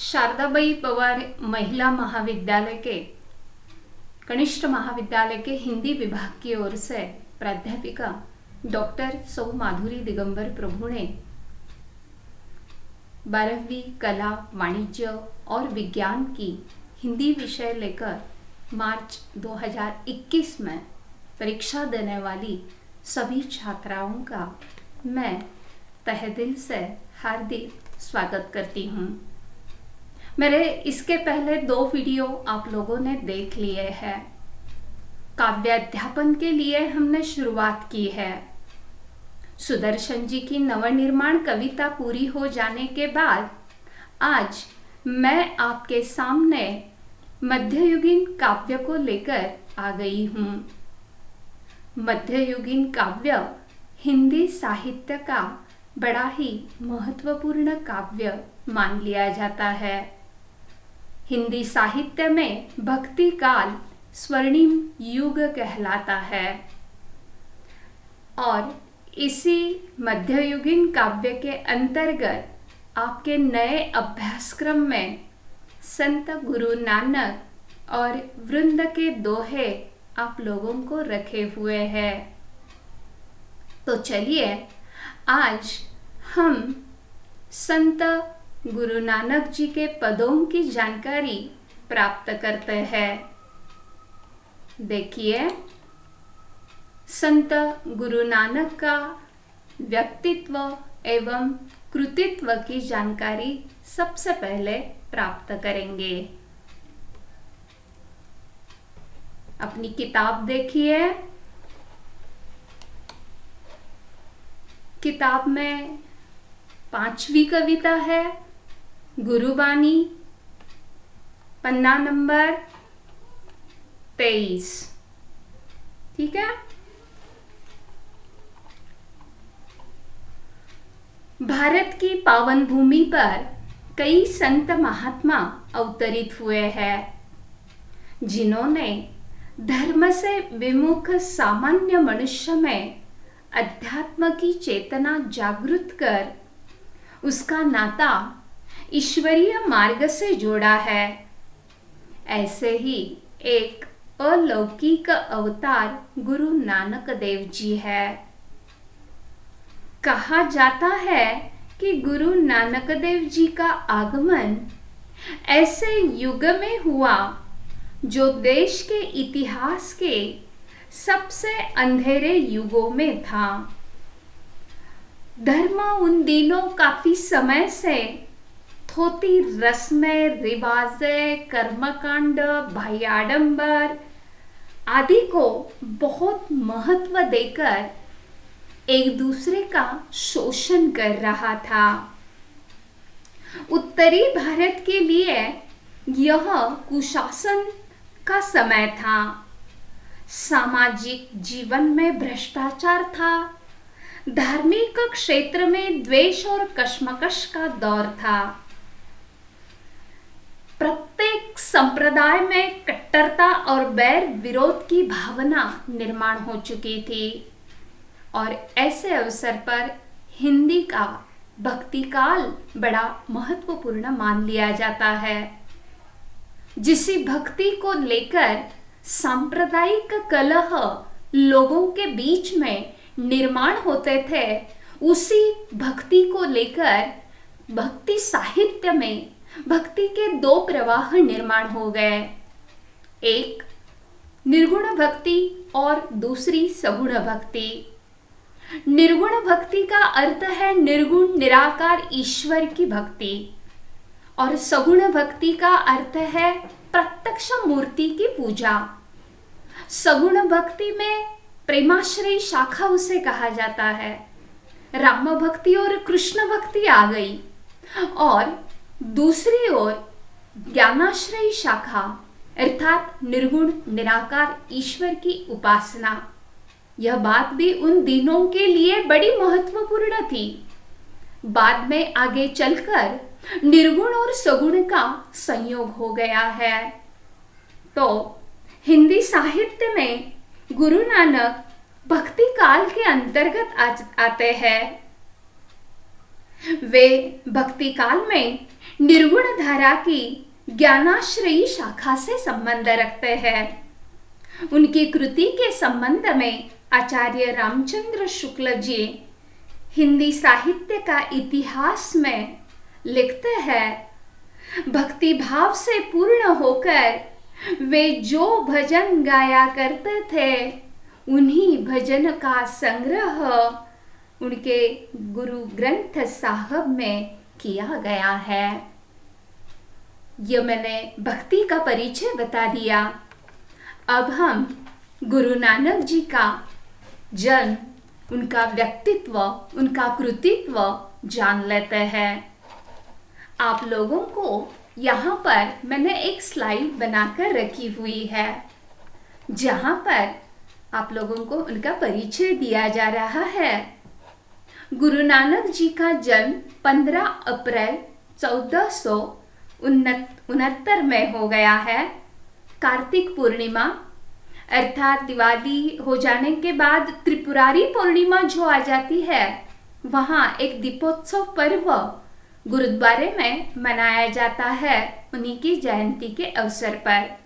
शारदाबाई पवार महिला महाविद्यालय के कनिष्ठ महाविद्यालय के हिंदी विभाग की ओर से प्राध्यापिका डॉक्टर सौ माधुरी दिगंबर प्रभु ने 12वीं कला, वाणिज्य और विज्ञान की हिंदी विषय लेकर मार्च 2021 में परीक्षा देने वाली सभी छात्राओं का मैं तहे दिल से हार्दिक स्वागत करती हूँ। मेरे इसके पहले 2 वीडियो आप लोगों ने देख लिए हैं। काव्याध्यापन के लिए हमने शुरुआत की है। सुदर्शन जी की नवनिर्माण कविता पूरी हो जाने के बाद आज मैं आपके सामने मध्ययुगीन काव्य को लेकर आ गई हूँ। मध्ययुगीन काव्य हिंदी साहित्य का बड़ा ही महत्वपूर्ण काव्य मान लिया जाता है। हिंदी साहित्य में भक्ति काल स्वर्णिम युग कहलाता है और इसी मध्ययुगीन काव्य के अंतर्गत आपके नए अभ्यासक्रम में संत गुरु नानक और वृंद के दोहे आप लोगों को रखे हुए हैं। तो चलिए आज हम संत गुरु नानक जी के पदों की जानकारी प्राप्त करते हैं। देखिए, संत गुरु नानक का व्यक्तित्व एवं कृतित्व की जानकारी सबसे पहले प्राप्त करेंगे। अपनी किताब देखिए। किताब में 5वीं कविता है गुरुबानी, पन्ना नंबर 23। ठीक है। भारत की पावन भूमि पर कई संत महात्मा अवतरित हुए हैं, जिन्होंने धर्म से विमुख सामान्य मनुष्य में अध्यात्म की चेतना जागृत कर उसका नाता ईश्वरीय मार्ग से जोड़ा है। ऐसे ही एक अलौकिक अवतार गुरु नानक देव जी है। कहा जाता है कि गुरु नानक देव जी का आगमन ऐसे युग में हुआ जो देश के इतिहास के सबसे अंधेरे युगों में था। धर्म उन दिनों काफी समय से थोती रस्में, रिवाजें, कर्मकांड, भायाडंबर आदि को बहुत महत्व देकर एक दूसरे का शोषण कर रहा था। उत्तरी भारत के लिए यह कुशासन का समय था। सामाजिक जीवन में भ्रष्टाचार था। धार्मिक क्षेत्र में द्वेष और कशमकश का दौर था। प्रत्येक संप्रदाय में कट्टरता और बैर विरोध की भावना निर्माण हो चुकी थी और ऐसे अवसर पर हिंदी का भक्ति काल बड़ा महत्वपूर्ण मान लिया जाता है। जिसी भक्ति को लेकर सांप्रदायिक कलह लोगों के बीच में निर्माण होते थे, उसी भक्ति को लेकर भक्ति साहित्य में भक्ति के 2 प्रवाह निर्माण हो गए। एक निर्गुण भक्ति और दूसरी सगुण भक्ति। निर्गुण भक्ति का अर्थ है निर्गुण निराकार ईश्वर की भक्ति और सगुण भक्ति का अर्थ है प्रत्यक्ष मूर्ति की पूजा। सगुण भक्ति में प्रेमाश्रयी शाखा उसे कहा जाता है। राम भक्ति और कृष्ण भक्ति आ गई और दूसरी ओर ज्ञानाश्रयी शाखा अर्थात निर्गुण निराकार ईश्वर की उपासना। यह बात भी उन दिनों के लिए बड़ी महत्वपूर्ण थी। बाद में आगे चलकर निर्गुण और सगुण का संयोग हो गया है। तो हिंदी साहित्य में गुरु नानक भक्ति काल के अंतर्गत आते हैं। वे भक्ति काल में निर्गुण धारा की ज्ञानाश्रयी शाखा से संबंध रखते हैं। उनकी कृति के संबंध में आचार्य रामचंद्र शुक्ल जी हिंदी साहित्य का इतिहास में लिखते हैं, भक्ति भाव से पूर्ण होकर वे जो भजन गाया करते थे उन्हीं भजन का संग्रह उनके गुरु ग्रंथ साहब में किया गया है। यह मैंने भक्ति का परिचय बता दिया। अब हम गुरु नानक जी का जन्म, उनका व्यक्तित्व, उनका कृतित्व जान लेते हैं। आप लोगों को यहाँ पर मैंने एक स्लाइड बनाकर रखी हुई है जहाँ पर आप लोगों को उनका परिचय दिया जा रहा है। गुरु नानक जी का जन्म 15 अप्रैल 1469 में हो गया है। कार्तिक पूर्णिमा अर्थात दिवाली हो जाने के बाद त्रिपुरारी पूर्णिमा जो आ जाती है, वहाँ एक दीपोत्सव पर्व गुरुद्वारे में मनाया जाता है उन्हीं की जयंती के अवसर पर।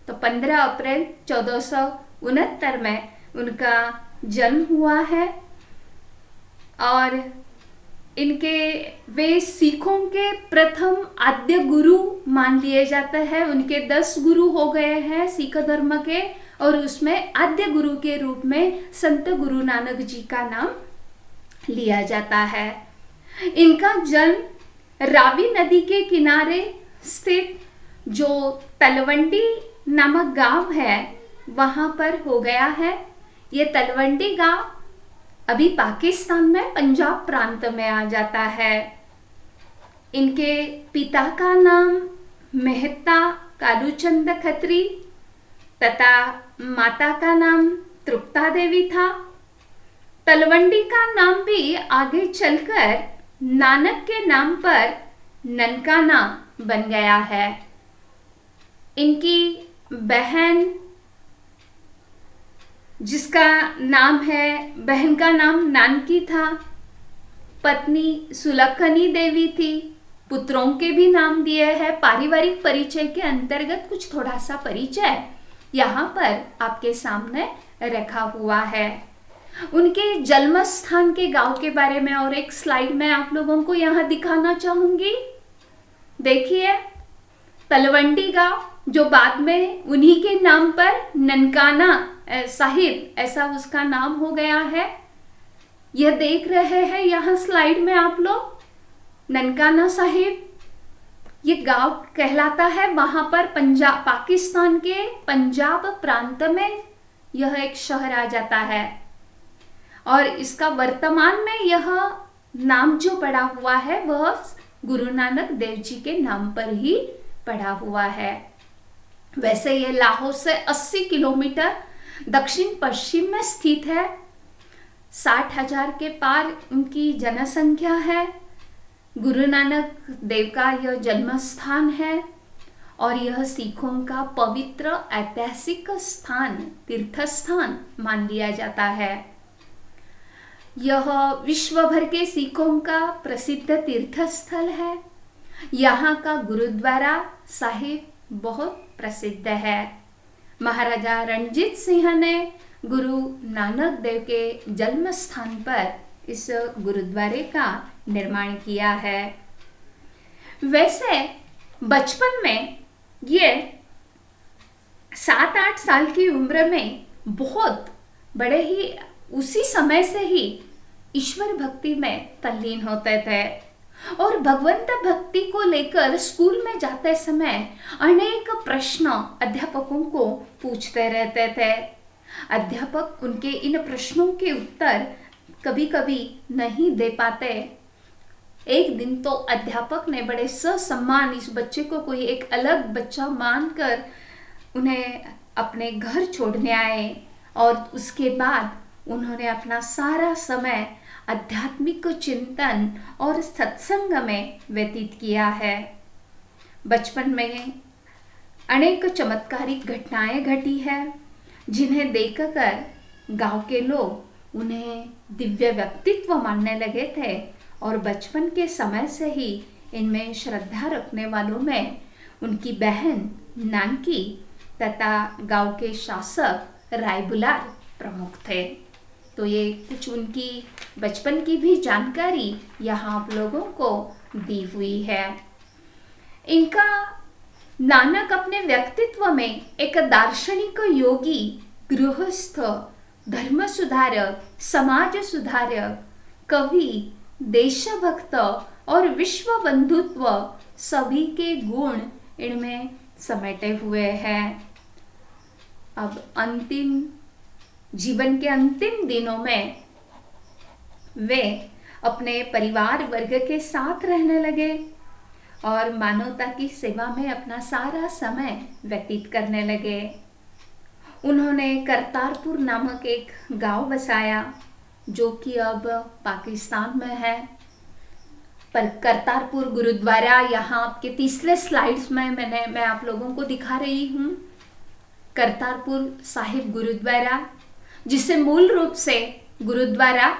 तो 15 अप्रैल 1469 में उनका जन्म हुआ है और वे सिखों के प्रथम आद्य गुरु मान लिए जाते हैं। उनके 10 गुरु हो गए हैं सिख धर्म के, और उसमें आद्य गुरु के रूप में संत गुरु नानक जी का नाम लिया जाता है। इनका जन्म रावी नदी के किनारे स्थित जो तलवंडी नामक गांव है वहां पर हो गया है। ये तलवंडी गांव अभी पाकिस्तान में पंजाब प्रांत में आ जाता है। इनके पिता का नाम मेहता कालूचंद खत्री तथा माता का नाम तृप्ता देवी था। तलवंडी का नाम भी आगे चलकर नानक के नाम पर ननकाना बन गया है। इनकी बहन जिसका नाम है, बहन का नाम नानकी था, पत्नी सुलखनी देवी थी, पुत्रों के भी नाम दिए हैं। पारिवारिक परिचय के अंतर्गत कुछ थोड़ा सा परिचय यहाँ पर आपके सामने रखा हुआ है। उनके जन्म स्थान के गांव के बारे में और एक स्लाइड में आप लोगों को यहाँ दिखाना चाहूंगी। देखिए, तलवंडी गांव जो बाद में उन्हीं के नाम पर ननकाना साहिब ऐसा उसका नाम हो गया है। यह देख रहे हैं यहाँ स्लाइड में आप लोग, ननकाना साहिब ये गांव कहलाता है। वहां पर पंजाब, पाकिस्तान के पंजाब प्रांत में यह एक शहर आ जाता है और इसका वर्तमान में यह नाम जो पड़ा हुआ है वह गुरु नानक देव जी के नाम पर ही पड़ा हुआ है। वैसे ये लाहौर से 80 किलोमीटर दक्षिण पश्चिम में स्थित है। 60,000 के पार उनकी जनसंख्या है। गुरु नानक देव का यह जन्म स्थान है और यह सिखों का पवित्र ऐतिहासिक स्थान, तीर्थ स्थान मान लिया जाता है। यह विश्व भर के सिखों का प्रसिद्ध तीर्थ स्थल है। यहाँ का गुरुद्वारा साहिब बहुत प्रसिद्ध है। महाराजा रणजीत सिंह ने गुरु नानक देव के जन्म स्थान पर इस गुरुद्वारे का निर्माण किया है। वैसे बचपन में ये 7-8 साल की उम्र में बहुत बड़े ही उसी समय से ही ईश्वर भक्ति में तल्लीन होते थे और भगवंत भक्ति को लेकर स्कूल में जाते समय अनेक प्रश्न अध्यापकों को पूछते रहते थे। अध्यापक उनके इन प्रश्नों के उत्तर कभी कभी नहीं दे पाते। एक दिन तो अध्यापक ने बड़े ससम्मान इस बच्चे को कोई एक अलग बच्चा मानकर उन्हें अपने घर छोड़ने आए और उसके बाद उन्होंने अपना सारा समय आध्यात्मिक चिंतन और सत्संग में व्यतीत किया है। बचपन में अनेक चमत्कारिक घटनाएं घटी है जिन्हें देखकर गांव के लोग उन्हें दिव्य व्यक्तित्व मानने लगे थे और बचपन के समय से ही इनमें श्रद्धा रखने वालों में उनकी बहन नानकी तथा गांव के शासक रायबुलार प्रमुख थे। तो ये कुछ उनकी बचपन की भी जानकारी यहाँ आप लोगों को दी हुई है। इनका नानक अपने व्यक्तित्व में एक दार्शनिक, योगी, गृहस्थ, धर्म सुधारक, समाज सुधारक, कवि, देशभक्त और विश्व बंधुत्व सभी के गुण इनमें समेटे हुए हैं। अब जीवन के अंतिम दिनों में वे अपने परिवार वर्ग के साथ रहने लगे और मानवता की सेवा में अपना सारा समय व्यतीत करने लगे। उन्होंने करतारपुर नामक एक गांव बसाया जो कि अब पाकिस्तान में है। पर करतारपुर गुरुद्वारा यहाँ आपके तीसरे स्लाइड्स में मैं आप लोगों को दिखा रही हूँ। करतारपुर साहिब गुरुद्वारा, जिसे मूल रूप से गुरुद्वारा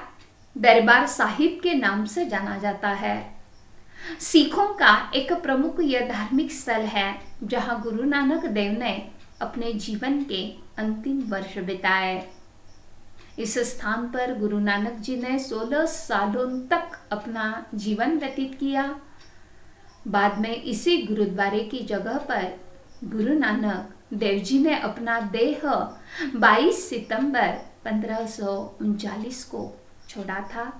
दरबार साहिब के नाम से जाना जाता है, सिखों का एक प्रमुख यह धार्मिक स्थल है जहाँ गुरु नानक देव ने अपने जीवन के अंतिम वर्ष बिताए। इस स्थान पर गुरु नानक जी ने 16 सालों तक अपना जीवन व्यतीत किया। बाद में इसी गुरुद्वारे की जगह पर गुरु नानक देव जी ने अपना देह 22 सितंबर 1539 को छोड़ा था,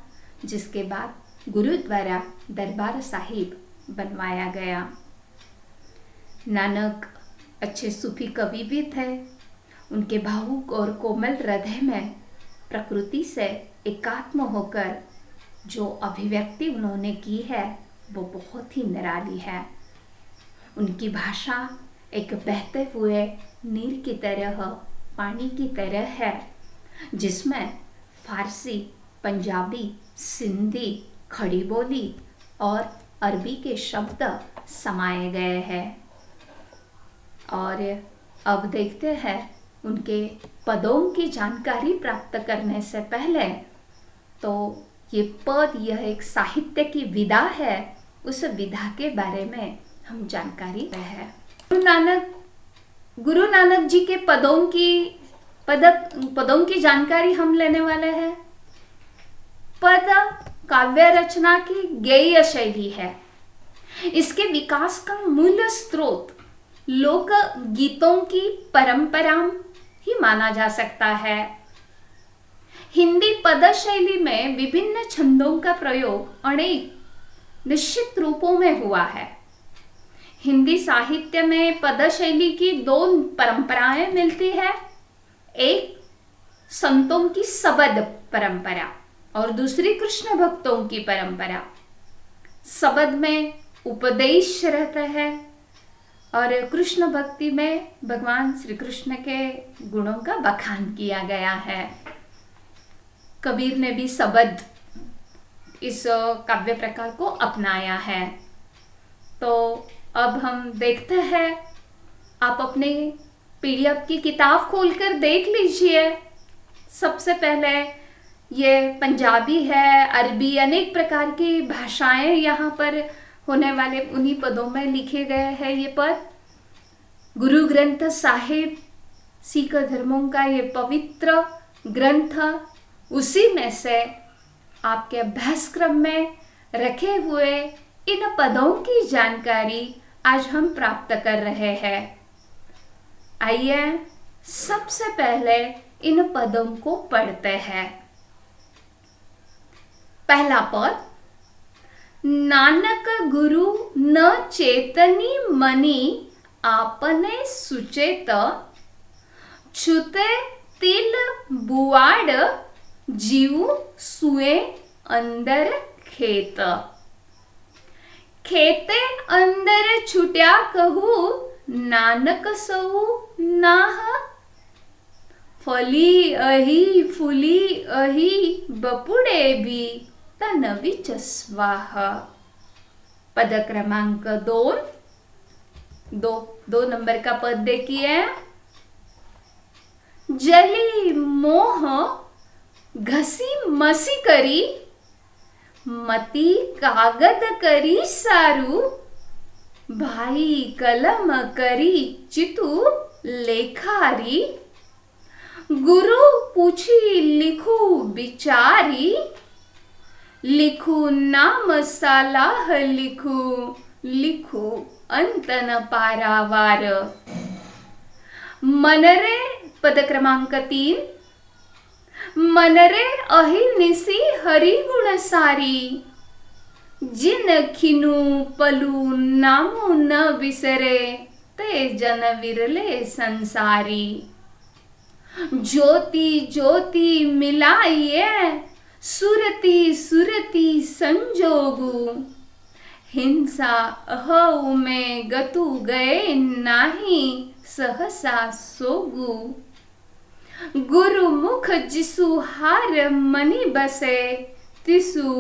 जिसके बाद गुरुद्वारा दरबार साहिब बनवाया गया। नानक अच्छे सूफी कवि भी थे। उनके भावुक और कोमल हृदय में प्रकृति से एकात्म होकर जो अभिव्यक्ति उन्होंने की है वो बहुत ही निराली है। उनकी भाषा एक बहते हुए नीर की तरह, पानी की तरह है, जिसमें फारसी, पंजाबी, सिंधी, खड़ी बोली और अरबी के शब्द समाये गए हैं। और अब देखते हैं उनके पदों की जानकारी प्राप्त करने से पहले तो ये पद, यह एक साहित्य की विधा है, उस विधा के बारे में हम जानकारी है। गुरु नानक जी के पदों की जानकारी हम लेने वाले हैं। पद काव्य रचना की गेय शैली है। इसके विकास का मूल स्रोत लोक गीतों की परंपरा ही माना जा सकता है। हिंदी पद शैली में विभिन्न छंदों का प्रयोग अनेक निश्चित रूपों में हुआ है। हिंदी साहित्य में पद शैली की दो परंपराएं मिलती है, एक संतों की सबद परंपरा और दूसरी कृष्ण भक्तों की परंपरा। सबद में उपदेश रहता है और कृष्ण भक्ति में भगवान श्री कृष्ण के गुणों का बखान किया गया है। कबीर ने भी सबद इस काव्य प्रकार को अपनाया है। तो अब हम देखते हैं, आप अपने पीडीएफ की किताब खोलकर देख लीजिए। सबसे पहले ये पंजाबी है, अरबी, अनेक प्रकार की भाषाएं यहाँ पर होने वाले उन्हीं पदों में लिखे गए हैं। ये पद गुरु ग्रंथ साहिब, सिख धर्मों का ये पवित्र ग्रंथ, उसी में से आपके अभ्यासक्रम में रखे हुए इन पदों की जानकारी आज हम प्राप्त कर रहे हैं। आइए सबसे पहले इन पदों को पढ़ते हैं। पहला पद, नानक गुरु न चेतनी मनी आपने सुचेत, छुते तिल बुआड़ जीव सुए अंदर खेत। खेते अंदर छुट्या कहू नानक सऊ नाह, फली अही फुली अही बपुड़े भी तनवी चस्वाह। पद क्रमांक 2 नंबर का पद देखिए। जली मोह घसी मसी करी, मती कागद करी सारू, भाई कलम करी चितु लेखारी। गुरु पूछी लिखू बिचारी, लिखू नाम सलाह लिखू, लिखू अंत न पारावार। मनरे पद क्रमांक 3, मनरे अहिनिसी हरि गुण सारी, जिन खिनु पलू नामु न विसरे, ते जन विरले संसारी। ज्योति ज्योति मिलाइए, सुरति सुरति संजोगु, हिंसा अहु में गतु गए नाही, सहसा सोगु। गुरु मुख जिसु हार मनि बसे, तिसु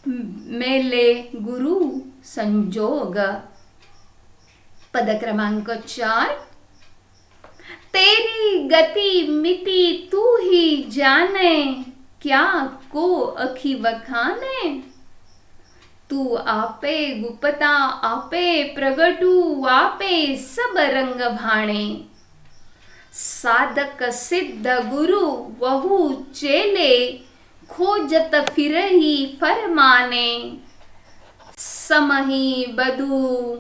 मेले गुरु संजोग। पद क्रमांक 4, तेरी गति मिति तू ही जाने, क्या को अखी वखाने। तू आपे गुप्ता आपे प्रगटू, आपे सब रंग भाणे। साधक सिद्ध गुरु वहु चेले, खोजत फिरही फरमाने। समही बधु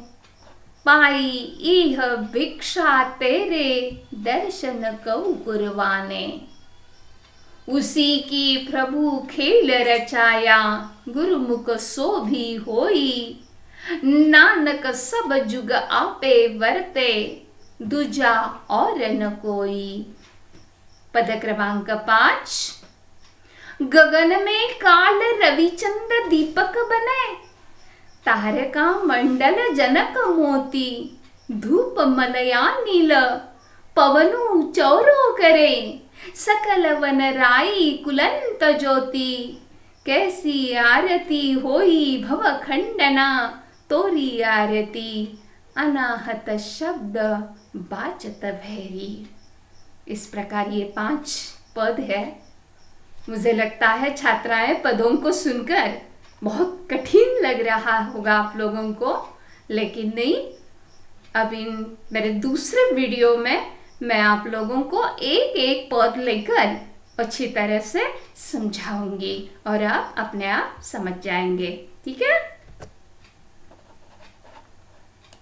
पाई इह भिक्षा तेरे, दर्शन कऊ कुरवाने। उसी की प्रभु खेल रचाया, गुरुमुख सो भी होई। नानक सब जुग आपे वरते, दूजा और न कोई। पद क्रमांक 5, गगन में काल रविचंद्र दीपक बने, तारका मंडल जनक मोती। धूप मलया नील पवनु चौरो करे, सकल वन राई कुलंत ज्योति। कैसी आरती होई भव खंडना, तोरी आरती अनाहत शब्द बाचत भैरी। इस प्रकार ये 5 पद है। मुझे लगता है छात्राएं पदों को सुनकर बहुत कठिन लग रहा होगा आप लोगों को, लेकिन नहीं, अब इन मेरे दूसरे वीडियो में मैं आप लोगों को एक एक पद लेकर अच्छी तरह से समझाऊंगी और आप अपने आप समझ जाएंगे। ठीक है।